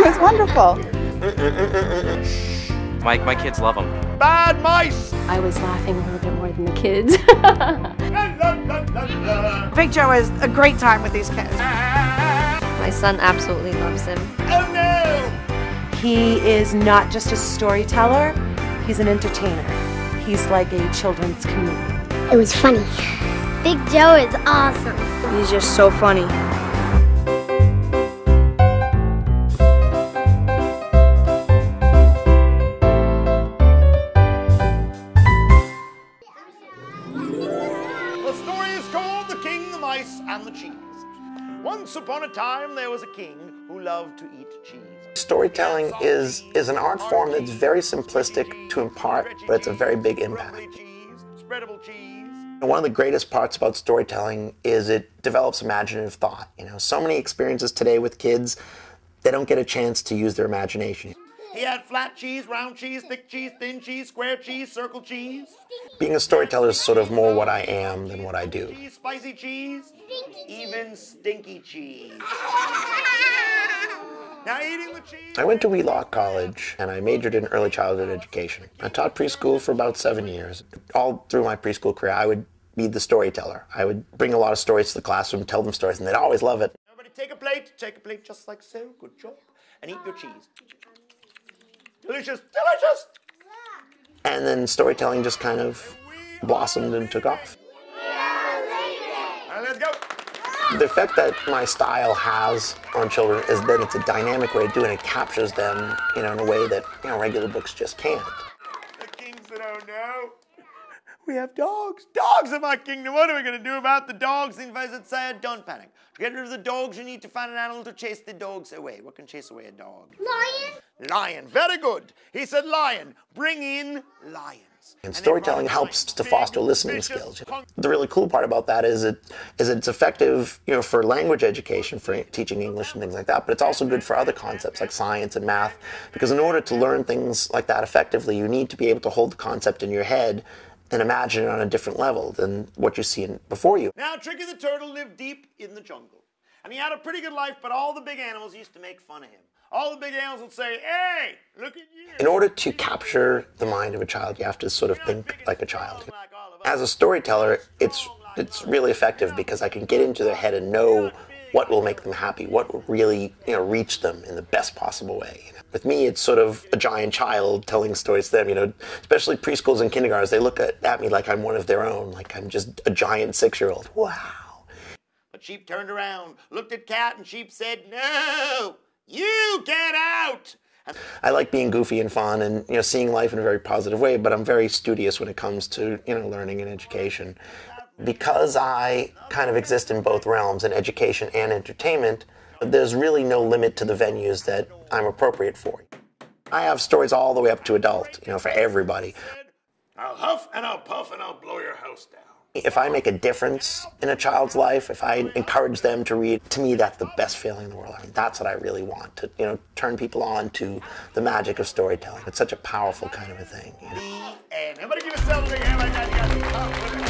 was wonderful. My kids love them. Bad mice! I was laughing a little bit more than the kids. Big Joe has a great time with these kids. My son absolutely loves him. Oh no! He is not just a storyteller, he's an entertainer. He's like a children's comedian. It was funny. Big Joe is awesome. He's just so funny. The story is called The King, the Mice, and the Cheese. Once upon a time, there was a king who loved to eat cheese. Storytelling is an art form that's very simplistic to impart, but it's a very big impact. Spreadable cheese. And one of the greatest parts about storytelling is it develops imaginative thought. You know, so many experiences today with kids, they don't get a chance to use their imagination. He had flat cheese, round cheese, thick cheese, thin cheese, square cheese, circle cheese. Being a storyteller is sort of more what I am than what I do. Cheese, spicy cheese, even stinky cheese. Now eating the cheese. I went to Wheelock College and I majored in early childhood education. I taught preschool for about 7 years. All through my preschool career, I would be the storyteller. I would bring a lot of stories to the classroom, tell them stories, and they'd always love it. Everybody take a plate just like so. Good job. And eat your cheese. Delicious, delicious! And then storytelling just kind of blossomed and took off. All right, let's go. The effect that my style has on children is that it's a dynamic way to do it, and it captures them, you know, in a way that, you know, regular books just can't. The king said, oh no, we have dogs. Dogs in my kingdom. What are we going to do about the dogs? The advisor said, don't panic. To get rid of the dogs, you need to find an animal to chase the dogs away. What can chase away a dog? Lion? Lion. Very good. He said, lion. Bring in lions. And storytelling helps to foster listening skills. The really cool part about that is it's effective, you know, for language education, for teaching English and things like that, but it's also good for other concepts like science and math, because in order to learn things like that effectively, you need to be able to hold the concept in your head and imagine it on a different level than what you see before you. Now, Tricky the Turtle lived deep in the jungle, and he had a pretty good life, but all the big animals used to make fun of him. All the big animals would say, hey, look at you. In order to capture the mind of a child, you have to sort of think like a child. As a storyteller, it's really effective because I can get into their head and know what will make them happy, what will really, you know, reach them in the best possible way. With me, it's sort of a giant child telling stories to them, you know, especially preschools and kindergartens. They look at me like I'm one of their own, like I'm just a giant 6-year-old. Wow. But Sheep turned around, looked at Cat, and Sheep said, no, you get out. I like being goofy and fun and, you know, seeing life in a very positive way, but I'm very studious when it comes to, you know, learning and education. Because I kind of exist in both realms, in education and entertainment, there's really no limit to the venues that I'm appropriate for. I have stories all the way up to adult, you know, for everybody. I'll huff and I'll puff and I'll blow your house down. If I make a difference in a child's life, if I encourage them to read, to me that's the best feeling in the world. I mean, that's what I really want, to, you know, turn people on to the magic of storytelling. It's such a powerful kind of a thing. You know? And everybody give yourself a big hand like that. You got to